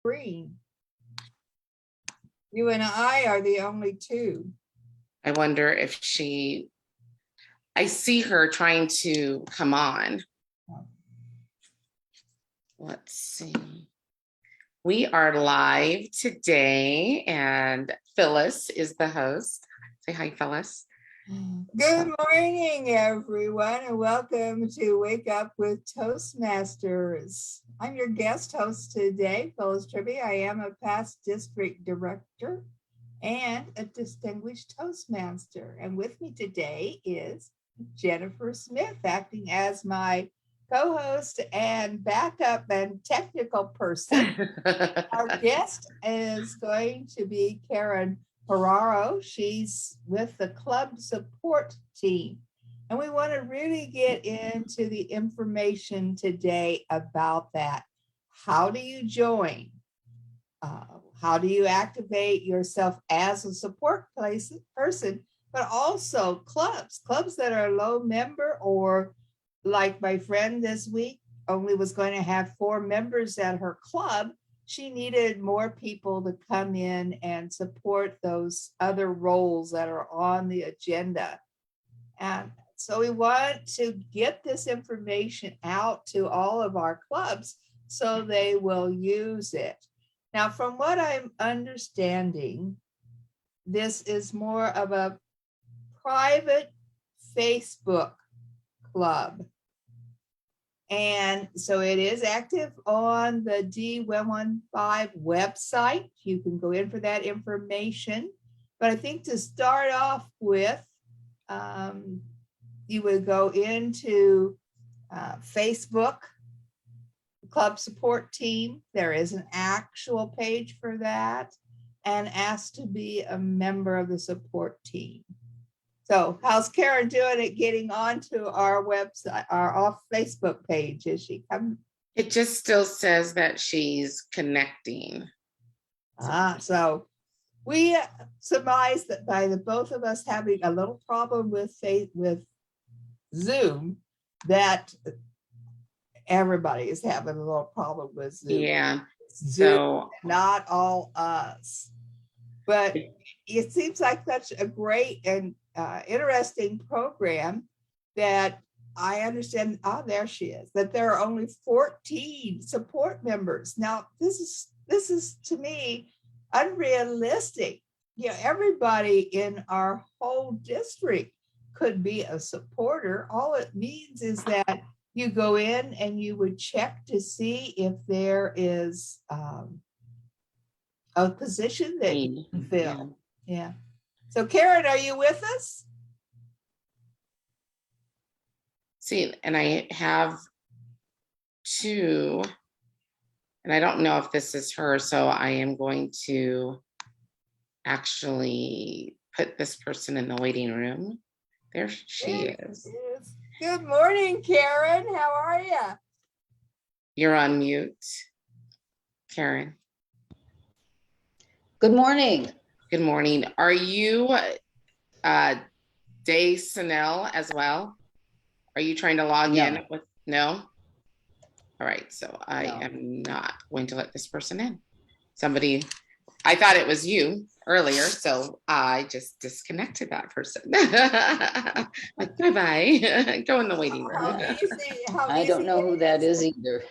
screen. You and I are the only two. I wonder if I see her trying to come on. Let's see. We are live today, and Phyllis is the host. Say hi, Phyllis. Good morning, everyone, and welcome to Wake Up with Toastmasters. I'm your guest host today, Phyllis Tribby. I am a past district director and a distinguished Toastmaster. And with me today is Jennifer Smith, acting as my co-host and backup and technical person. Our guest is going to be Karen Moirao. She's with the club support team. And we want to really get into the information today about that. How do you join? How do you activate yourself as a support person, but also clubs that are low member, or like my friend this week only was going to have 4 members at her club. She needed more people to come in and support those other roles that are on the agenda. And so we want to get this information out to all of our clubs so they will use it. Now, from what I'm understanding, this is more of a private Facebook club. And so it is active on the D115 website. You can go in for that information. But I think to start off with, you would go into Facebook, Club Support Team. There is an actual page for that, and ask to be a member of the support team. So how's Karen doing at getting onto our website, our off Facebook page? Is she coming? It just still says that she's connecting. So we surmise that by the both of us having a little problem with Zoom, that everybody is having a little problem with Zoom. Yeah. Zoom, so not all us. But it seems like such a great and interesting program that I understand. Oh, there she is. That there are only 14 support members. Now, this is to me unrealistic. You know, everybody in our whole district could be a supporter. All it means is that you go in and you would check to see if there is a position that you can fill. Yeah. So Karen, are you with us? See, and I have 2, and I don't know if this is her, so I am going to actually put this person in the waiting room. There she is. Good morning, Karen. How are you? You're on mute, Karen. Good morning. Good morning. Are you Day Snell as well? Are you trying to log in with no? All right, so I am not going to let this person in. I thought it was you earlier, so I just disconnected that person. Like, bye-bye. Go in the waiting room. I don't know who that is either.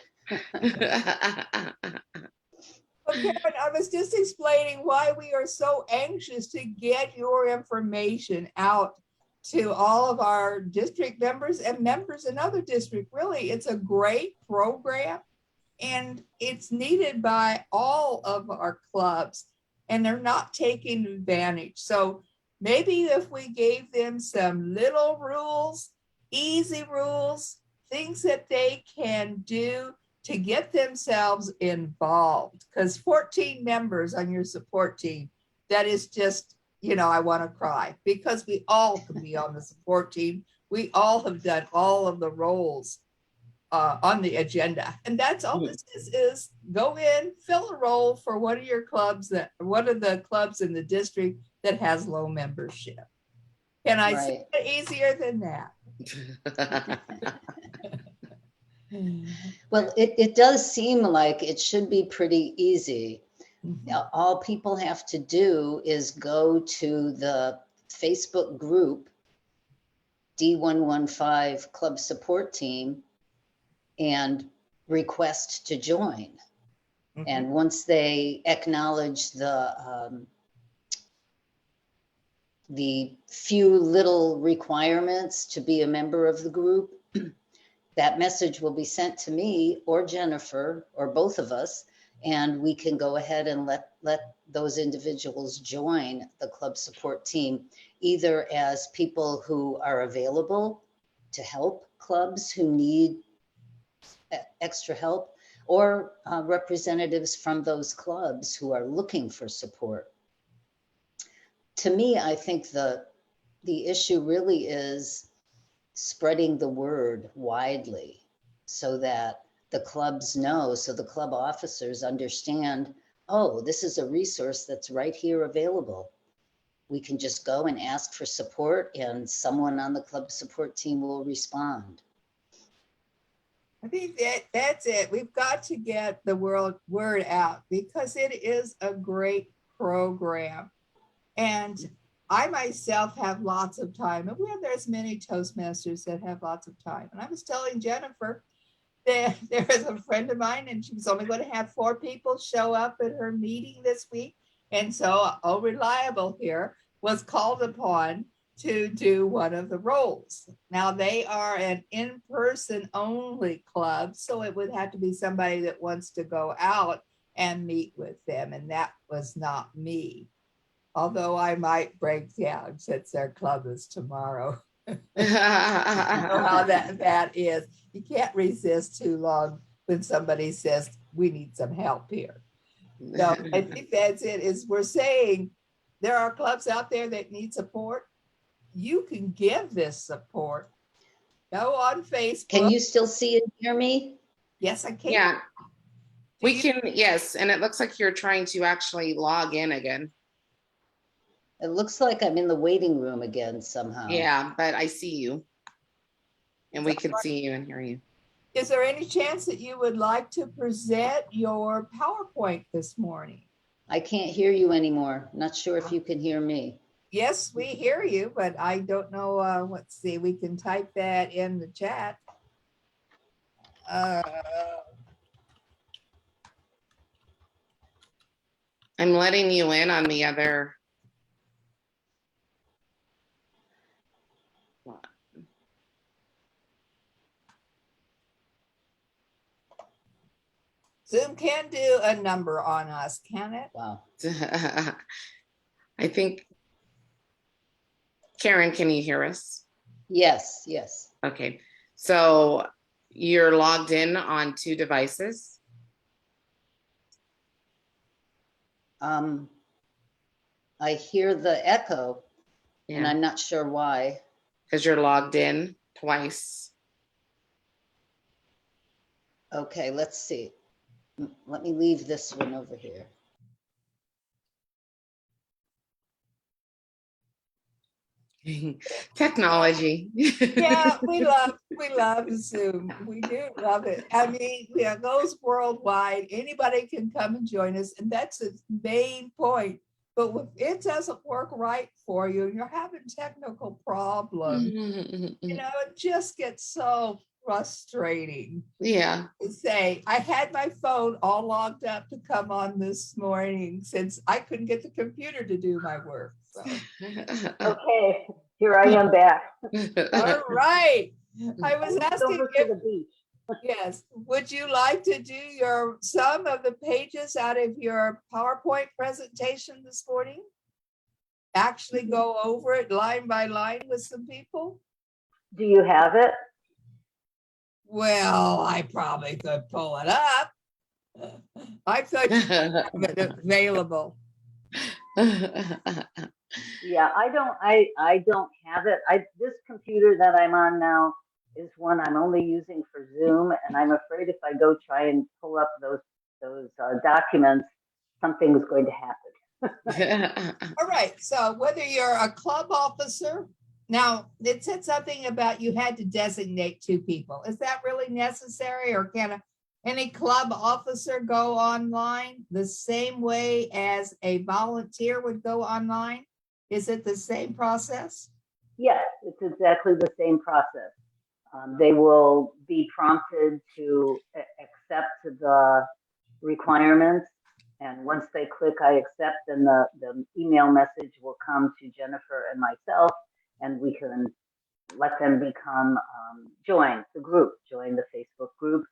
Okay, I was just explaining why we are so anxious to get your information out to all of our district members and members in other districts. Really, it's a great program and it's needed by all of our clubs and they're not taking advantage. So maybe if we gave them some little rules, easy rules, things that they can do to get themselves involved, because 14 members on your support team, that is just, you know, I want to cry, because we all can be on the support team. We all have done all of the roles on the agenda, and that's all this is go in, fill a role for one of your clubs, one of the clubs in the district that has low membership. Can I say it easier than that? Well, it does seem like it should be pretty easy. All people have to do is go to the Facebook group D115 Club Support Team and request to join. And once they acknowledge the few little requirements to be a member of the group, that message will be sent to me or Jennifer or both of us, and we can go ahead and let those individuals join the club support team, either as people who are available to help clubs who need extra help, or representatives from those clubs who are looking for support. To me, I think the issue really is spreading the word widely so that the clubs know, so the club officers understand, oh, this is a resource that's right here available. We can just go and ask for support and someone on the club support team will respond. I think that's it. We've got to get the word out because it is a great program. And I myself have lots of time, and there's many Toastmasters that have lots of time. And I was telling Jennifer that there is a friend of mine, and she was only going to have 4 people show up at her meeting this week. And so Reliable here was called upon to do one of the roles. Now they are an in-person only club, so it would have to be somebody that wants to go out and meet with them. And that was not me. Although I might break down since their club is tomorrow. You know how that is. You can't resist too long when somebody says, we need some help here. So I think that's it, is we're saying there are clubs out there that need support. You can give this support. Go on Facebook. Can you still see and hear me? Yes, I can. Yeah, we can, yes. And it looks like you're trying to actually log in again. It looks like I'm in the waiting room again somehow. Yeah, but I see you. And we can see you and hear you. Is there any chance that you would like to present your PowerPoint this morning? I can't hear you anymore. Not sure if you can hear me. Yes, we hear you, but I don't know. Let's see, we can type that in the chat. I'm letting you in on the other. Zoom can do a number on us, can it? Wow. I think, Karen, can you hear us? Yes, yes. Okay, so you're logged in on 2 devices? I hear the echo, and I'm not sure why. Because you're logged in twice. Okay, let's see. Let me leave this one over here. Technology. Yeah, we love Zoom. We do love it. I mean, it goes worldwide. Anybody can come and join us, and that's its main point. But if it doesn't work right for you, and you're having technical problems, you know, it just gets so frustrating. Yeah. Say, I had my phone all logged up to come on this morning since I couldn't get the computer to do my work. So. Okay, here I am back. All right. I was asking over to the beach. Yes, would you like to do some of the pages out of your PowerPoint presentation this morning? Actually go over it line by line with some people? Do you have it? Well, I probably could pull it up. I thought you had it available. Yeah, I don't have it. This computer that I'm on now is one I'm only using for Zoom, and I'm afraid if I go try and pull up those documents, something is going to happen. All right, so whether you're a club officer Now, it said something about you had to designate 2 people. Is that really necessary, or can any club officer go online the same way as a volunteer would go online? Is it the same process? Yes, it's exactly the same process. They will be prompted to accept the requirements. And once they click I accept, then the email message will come to Jennifer and myself, and we can let them become, join the group, join the Facebook group,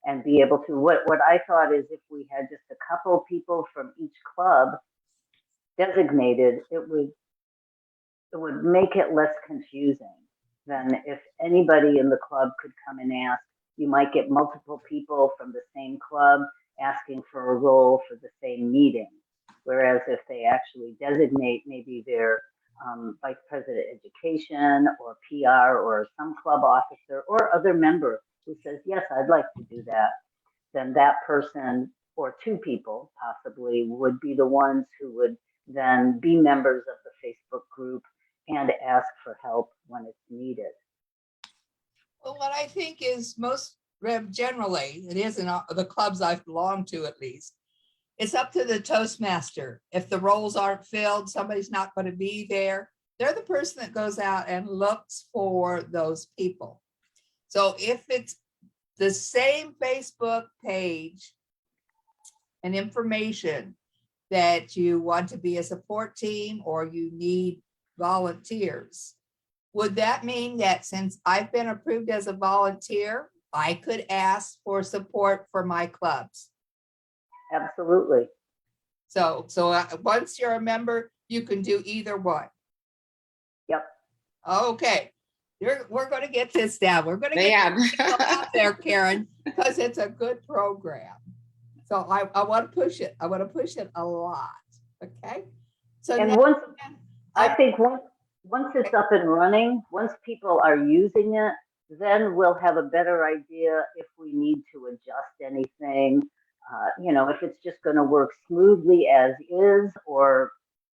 and be able to, what I thought is if we had just a couple people from each club designated, it would make it less confusing than if anybody in the club could come and ask. You might get multiple people from the same club asking for a role for the same meeting. Whereas if they actually designate maybe their vice president education or PR or some club officer or other member who says, yes, I'd like to do that, then that person or 2 people possibly would be the ones who would then be members of the Facebook group and ask for help when it's needed. Well, what I think is most generally, it is in the clubs I've belonged to at least, it's up to the Toastmaster. If the roles aren't filled, somebody's not going to be there. They're the person that goes out and looks for those people. So if it's the same Facebook page and information that you want to be a support team or you need volunteers, would that mean that since I've been approved as a volunteer, I could ask for support for my clubs? Absolutely. So once you're a member, you can do either one. Yep. Okay. We're going to get this down. We're going to get out there, Karen, because it's a good program. So I want to push it. I want to push it a lot. Okay. So and now, once I think once it's up and running, once people are using it, then we'll have a better idea if we need to adjust anything. If it's just going to work smoothly as is, or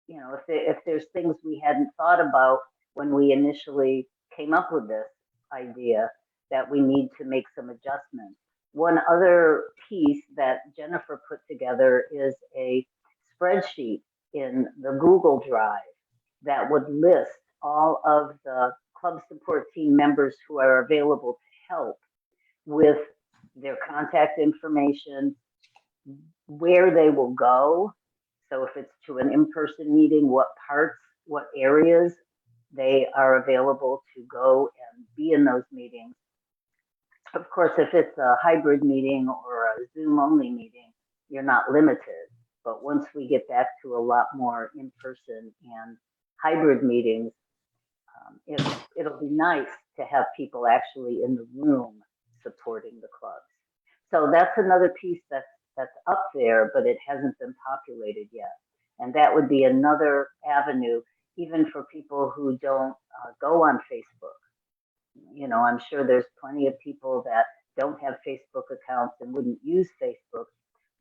if there's things we hadn't thought about when we initially came up with this idea that we need to make some adjustments. One other piece that Jennifer put together is a spreadsheet in the Google Drive that would list all of the club support team members who are available to help with their contact information, where they will go. So if it's to an in-person meeting, what parts, what areas they are available to go and be in those meetings. Of course, if it's a hybrid meeting or a Zoom only meeting, you're not limited. But once we get back to a lot more in-person and hybrid meetings, it'll be nice to have people actually in the room supporting the clubs. So that's another piece that's up there, but it hasn't been populated yet. And that would be another avenue, even for people who don't go on Facebook. I'm sure there's plenty of people that don't have Facebook accounts and wouldn't use Facebook.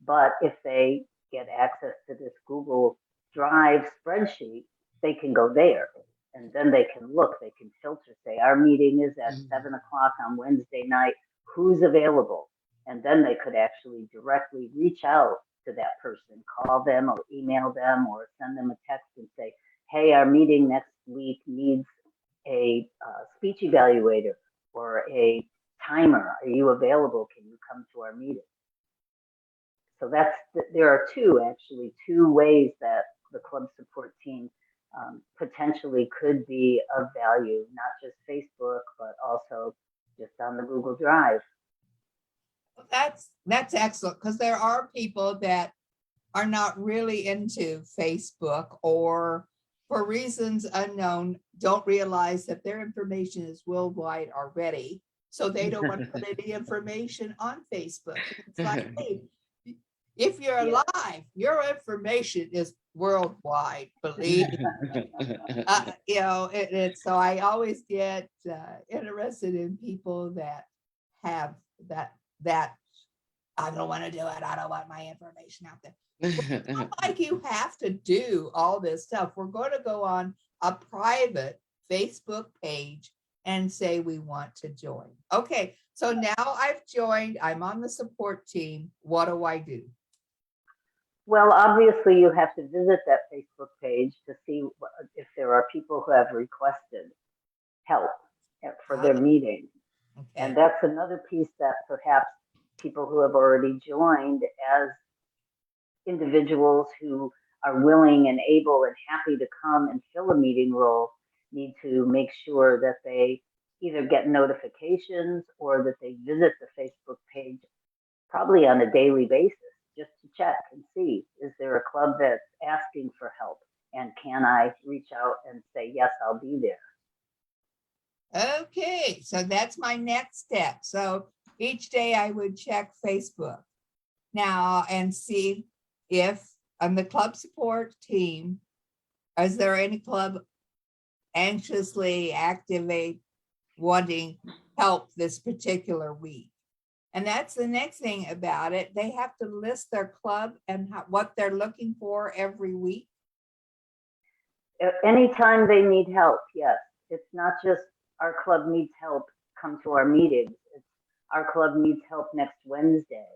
But if they get access to this Google Drive spreadsheet, they can go there. And then they can look, they can filter, say, our meeting is at 7 o'clock on Wednesday night. Who's available? And then they could actually directly reach out to that person, call them or email them or send them a text and say, hey, our meeting next week needs a speech evaluator or a timer. Are you available? Can you come to our meeting? So there are two ways that the club support team potentially could be of value, not just Facebook, but also just on the Google Drive. That's excellent, because there are people that are not really into Facebook, or for reasons unknown don't realize that their information is worldwide already, so they don't want to put any information on Facebook. It's like, hey, if you're alive, your information is worldwide, believe so I always get interested in people that have that I don't want to do it. I don't want my information out there. It's not like you have to do all this stuff. We're going to go on a private Facebook page and say we want to join. Okay, so now I've joined, I'm on the support team. What do I do? Well, obviously, you have to visit that Facebook page to see if there are people who have requested help for their meeting. Okay. And that's another piece that perhaps people who have already joined as individuals who are willing and able and happy to come and fill a meeting role need to make sure that they either get notifications or that they visit the Facebook page probably on a daily basis just to check and see, is there a club that's asking for help? And can I reach out and say, yes, I'll be there? Okay, so that's my next step. So each day I would check Facebook now and see if on the club support team, is there any club anxiously activate wanting help this particular week? And that's the next thing about it. They have to list their club and what they're looking for every week. Anytime they need help, yes. It's not just our club needs help, come to our meetings. It's our club needs help next Wednesday.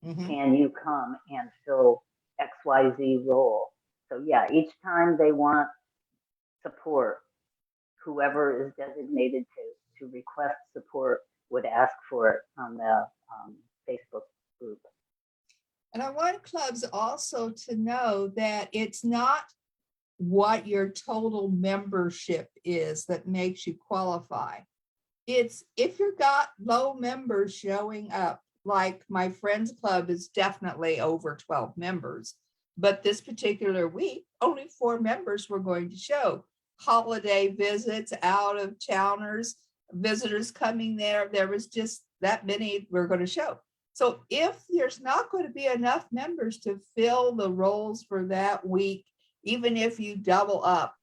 Mm-hmm. Can you come and fill XYZ role? So yeah, each time they want support, whoever is designated to request support would ask for it on the Facebook group. And I want clubs also to know that it's not what your total membership is that makes you qualify. It's if you've got low members showing up, like my friend's club is definitely over 12 members, but this particular week, only 4 members were going to show. Holiday visits, out of towners, visitors coming there. There was just that many were going to show. So if there's not going to be enough members to fill the roles for that week, even if you double up,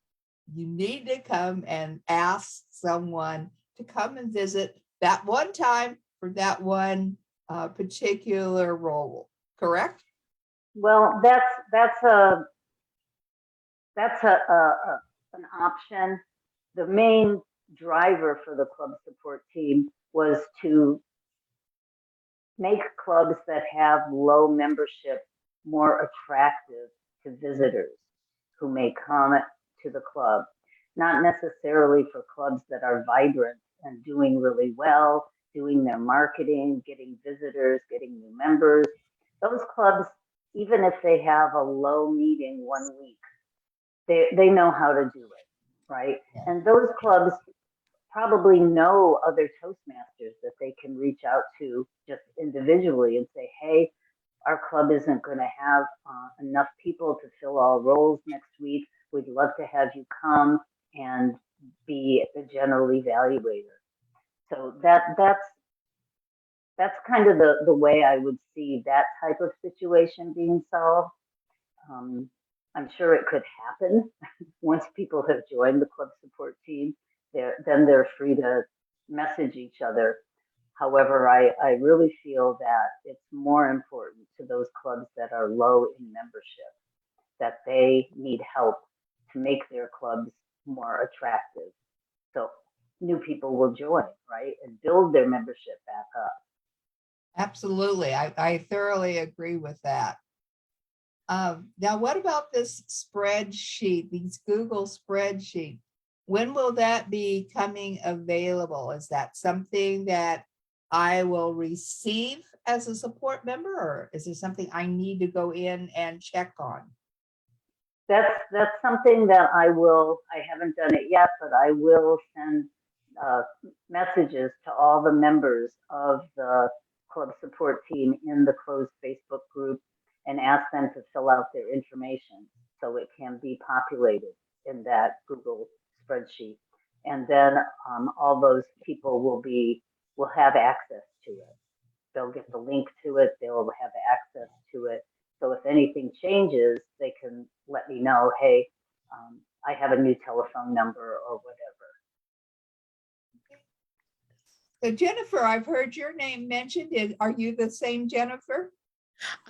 you need to come and ask someone to come and visit that one time for that one particular role. Correct? Well, that's an option. The main driver for the club support team was to make clubs that have low membership more attractive to visitors who may come to the club, not necessarily for clubs that are vibrant and doing really well, doing their marketing, getting visitors, getting new members. Those clubs, even if they have a low meeting one week, they know how to do it, right? And those clubs probably know other Toastmasters that they can reach out to just individually and say, hey, our club isn't going to have enough people to fill all roles next week. We'd love to have you come and be a general evaluator. So that's kind of the way I would see that type of situation being solved. I'm sure it could happen once people have joined the club support team. Then they're free to message each other. However, I really feel that it's more important to those clubs that are low in membership, that they need help to make their clubs more attractive. So new people will join, right, and build their membership back up. Absolutely. I thoroughly agree with that. Now, what about this spreadsheet, these Google spreadsheet? When will that be coming available? Is that something that I will receive as a support member, or is it something I need to go in and check on? That's something that I haven't done it yet, but I will send messages to all the members of the club support team in the closed Facebook group and ask them to fill out their information so it can be populated in that Google spreadsheet. And then all those people will have access to it. They'll get the link to it. They'll have access to it. So if anything changes, they can let me know, hey, I have a new telephone number or whatever. So Jennifer, I've heard your name mentioned. Are you the same Jennifer?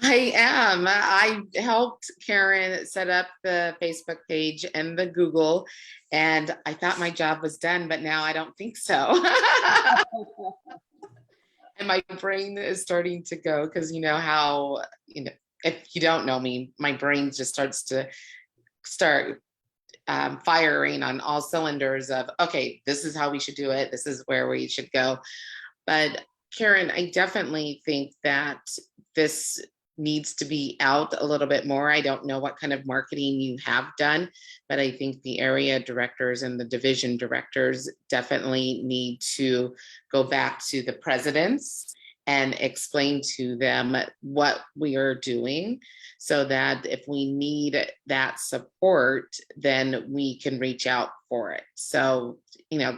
I am. I helped Karen set up the Facebook page and the Google, and I thought my job was done, but now I don't think so. And my brain is starting to go because you know how, if you don't know me, my brain just starts to start firing on all cylinders of, okay, this is how we should do it. This is where we should go. But Karen, I definitely think that this needs to be out a little bit more. I don't know what kind of marketing you have done, but I think the area directors and the division directors definitely need to go back to the presidents and explain to them what we are doing so that if we need that support, then we can reach out for it. So,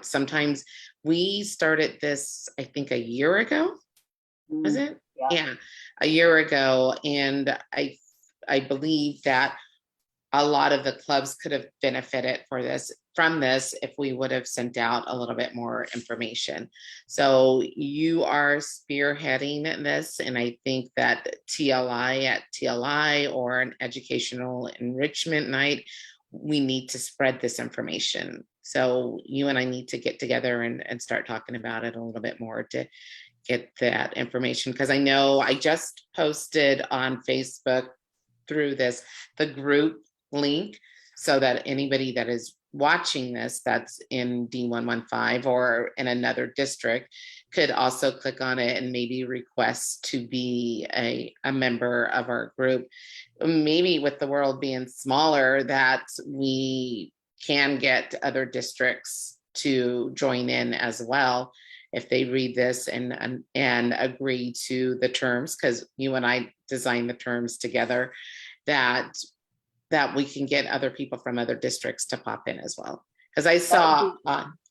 sometimes we started this, I think, a year ago. Was it? Yeah, a year ago. And I believe that a lot of the clubs could have benefited from this if we would have sent out a little bit more information. So you are spearheading this, and I think that TLI or an educational enrichment night, we need to spread this information. So you and I need to get together and start talking about it a little bit more to get that information. Because I know I just posted on Facebook through the group link, so that anybody that is watching this that's in D115 or in another district could also click on it and maybe request to be a member of our group. Maybe with the world being smaller, that we can get other districts to join in as well if they read this and agree to the terms, because you and I designed the terms together, that we can get other people from other districts to pop in as well. Because I saw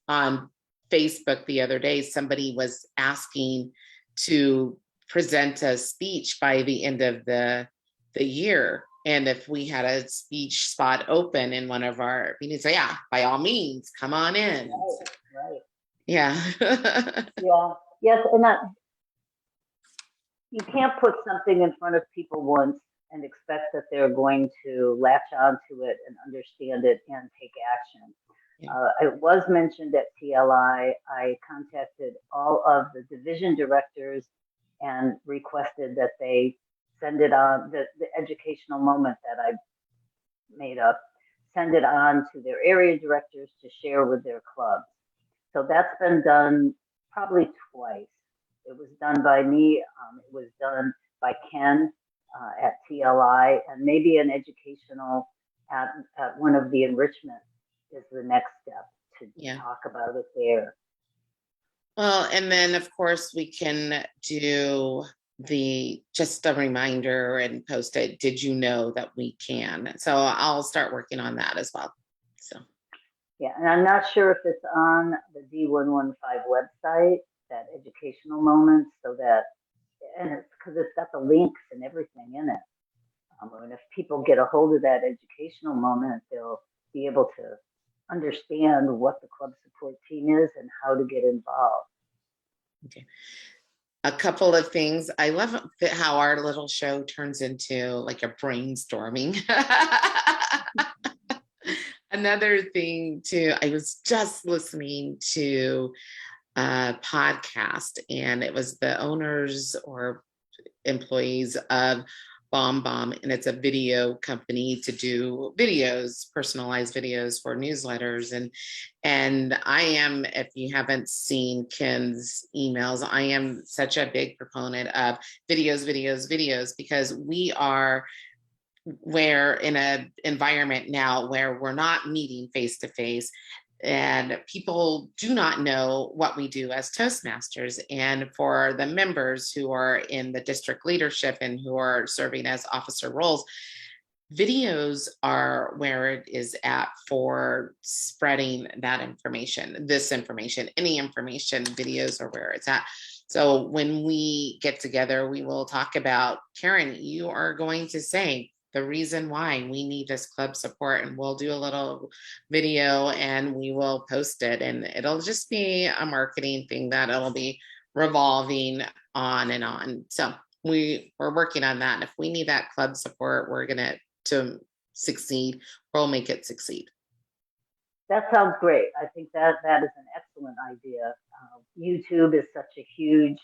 on Facebook the other day, somebody was asking to present a speech by the end of the year. And if we had a speech spot open in one of our meetings, so yeah, by all means, come on in. Right. Yeah. Yeah. Yes. And you can't put something in front of people once and expect that they're going to latch onto it and understand it and take action. Yeah. It was mentioned at TLI. I contacted all of the division directors and requested that they send it on, the educational moment that I made up, send it on to their area directors to share with their clubs. So that's been done probably twice. It was done by me. It was done by Ken at TLI, and maybe an educational at one of the enrichment is the next step to talk about it there. Well, and then of course we can do just a reminder and post it. Did you know that we can? So I'll start working on that as well. So. Yeah, and I'm not sure if it's on the D115 website, that educational moment, so that, and it's because it's got the links and everything in it. And if people get a hold of that educational moment, they'll be able to understand what the club support team is and how to get involved. Okay. A couple of things. I love how our little show turns into like a brainstorming. Another thing too, I was just listening to a podcast, and it was the owners or employees of Bomb, and it's a video company to do videos, personalized videos for newsletters. And I am, if you haven't seen Ken's emails, I am such a big proponent of videos, because we're in an environment now where we're not meeting face to face, and people do not know what we do as Toastmasters. And for the members who are in the district leadership and who are serving as officer roles, videos are where it is at for spreading that information, any information, videos are where it's at. So when we get together, we will talk about, Karen, you are going to say the reason why we need this club support, and we'll do a little video and we will post it, and it'll just be a marketing thing that it'll be revolving on and on. So we're working on that. And if we need that club support, we're gonna to succeed, we'll make it succeed. That sounds great. I think that is an excellent idea. YouTube is such a huge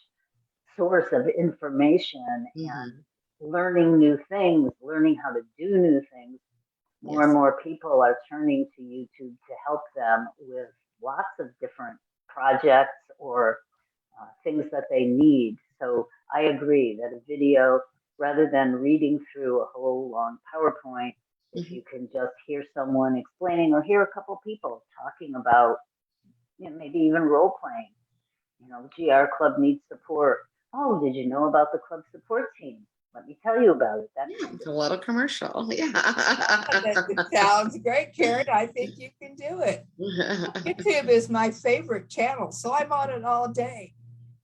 source of information and learning new things, learning how to do new things. More and more people are turning to YouTube to help them with lots of different projects or things that they need. So I agree that a video, rather than reading through a whole long PowerPoint, if you can just hear someone explaining or hear a couple people talking about, maybe even role playing, gee, our club needs support. Oh, did you know about the club support team? Let me tell you about it. It's a little commercial. Yeah. That sounds great, Karen. I think you can do it. YouTube is my favorite channel, so I'm on it all day.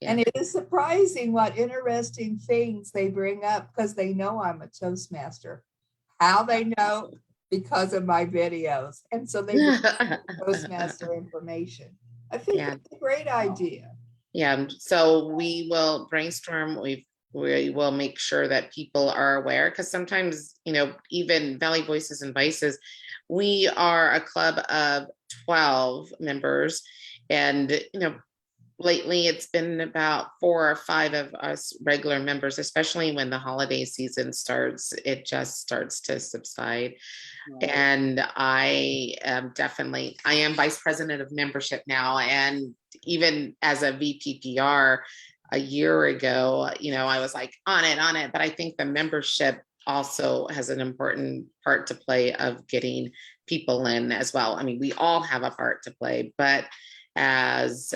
Yeah. And it is surprising what interesting things they bring up because they know I'm a Toastmaster. How they know? Because of my videos. And so they bring Toastmaster information. I think it's a great idea. Yeah, so we will brainstorm. We will make sure that people are aware, because sometimes, even Valley Voices and Vices, we are a club of 12 members, and lately it's been about 4 or 5 of us regular members, especially when the holiday season starts. It just starts to subside. Right. And I am vice president of membership now. And even as a VPPR a year ago, I was like on it. But I think the membership also has an important part to play of getting people in as well. I mean, we all have a part to play, but as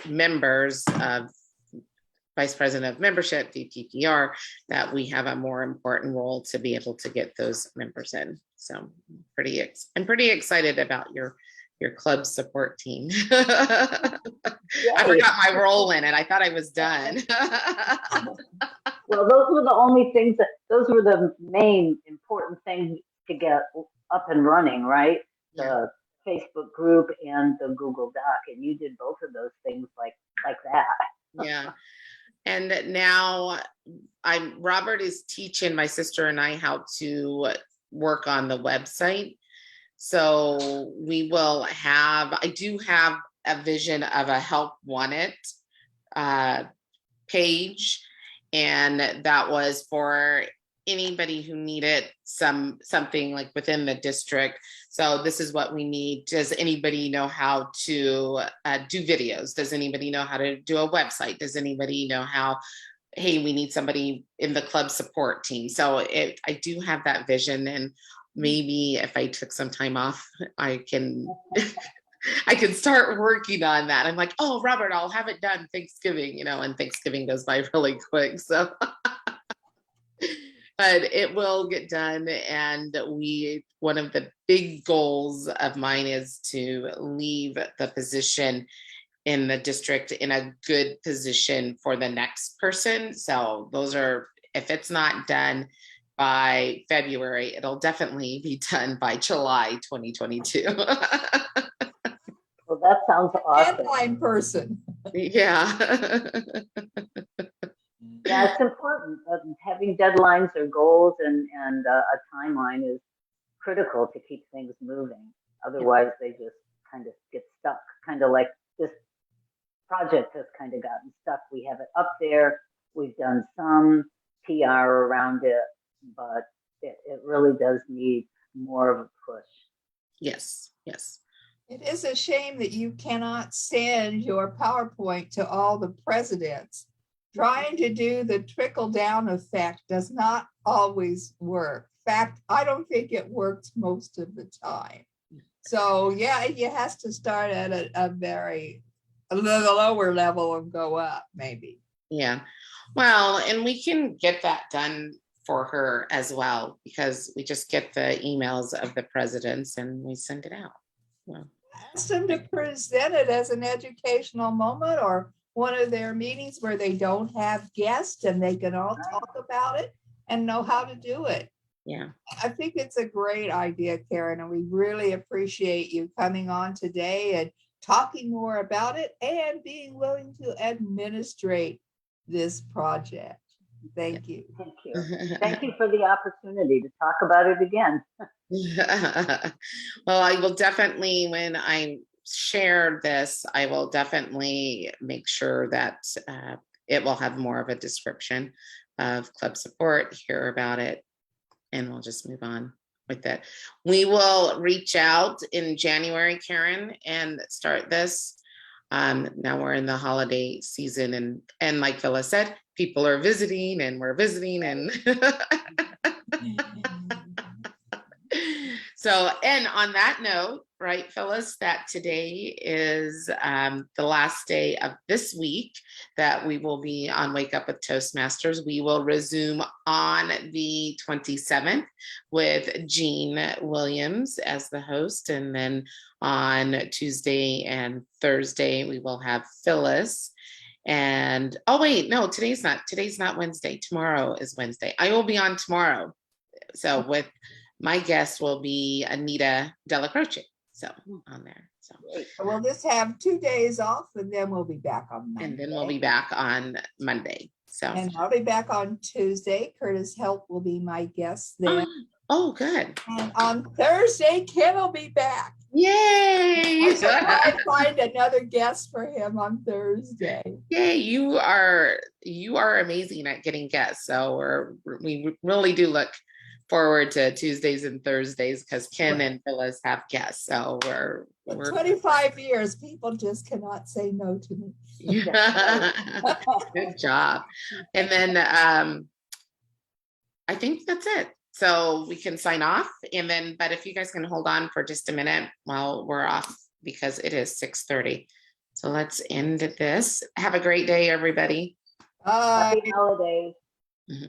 members of Vice President of Membership, VPPR, that we have a more important role to be able to get those members in. So I'm pretty excited about your club support team. I forgot my role in it. I thought I was done. Well, those were the only things those were the main important things to get up and running, right? The Facebook group and the Google Doc, and you did both of those things like that. Yeah. And now Robert is teaching my sister and I how to work on the website. So I do have a vision of a help wanted page. And that was for anybody who needed something like within the district. So this is what we need. Does anybody know how to do videos? Does anybody know how to do a website? Does anybody know how, hey, we need somebody in the club support team? So I do have that vision, and maybe if I took some time off, I can start working on that. I'm like, oh, Robert, I'll have it done Thanksgiving, and Thanksgiving goes by really quick. So but it will get done. And one of the big goals of mine is to leave the position in the district in a good position for the next person. So if it's not done by February, it'll definitely be done by July 2022. Well, that sounds awesome. Deadline person. Yeah. Yeah, it's important. Having deadlines or goals and a timeline is critical to keep things moving. Otherwise, they just kind of get stuck. Kind of like this project has kind of gotten stuck. We have it up there. We've done some PR around it, but it really does need more of a push. Yes. It is a shame that you cannot send your PowerPoint to all the presidents. Trying to do the trickle down effect does not always work. In fact, I don't think it works most of the time. So yeah, it has to start at a little lower level and go up maybe. Yeah. Well, and we can get that done for her as well, because we just get the emails of the presidents and we send it out. Well, ask them to present it as an educational moment or one of their meetings where they don't have guests and they can all talk about it and know how to do it. Yeah. I think it's a great idea, Karen, and we really appreciate you coming on today and talking more about it and being willing to administrate this project. Thank you. Thank you. Thank you for the opportunity to talk about it again. Well, I will definitely, when I share this, I will definitely make sure that it will have more of a description of club support, hear about it, and we'll just move on with it. We will reach out in January, Karen, and start this. Now we're in the holiday season, and like Phyllis said, people are visiting and we're visiting, and so, and on that note, right, Phyllis, that today is the last day of this week that we will be on Wake Up with Toastmasters. We will resume on the 27th with Jean Williams as the host. And then on Tuesday and Thursday, we will have Phyllis. And, oh wait, no, today's not Wednesday. Tomorrow is Wednesday. I will be on tomorrow. So with my guest will be Anita Della Croce. So on there. So we'll just have 2 days off, and then we'll be back on Monday. And then we'll be back on Monday. So and I'll be back on Tuesday. Curtis Help will be my guest then. Oh, good. And on Thursday, Kim will be back. Yay! I'll find another guest for him on Thursday. Yay! You are amazing at getting guests. So we really do look forward to Tuesdays and Thursdays because Ken and Phyllis have guests. So we're 25 years, people just cannot say no to me. Good job. And then I think that's it. So we can sign off, and then, but if you guys can hold on for just a minute while we're off, because it is 6:30. So let's end this. Have a great day, everybody. Bye. Happy holidays. Mm-hmm.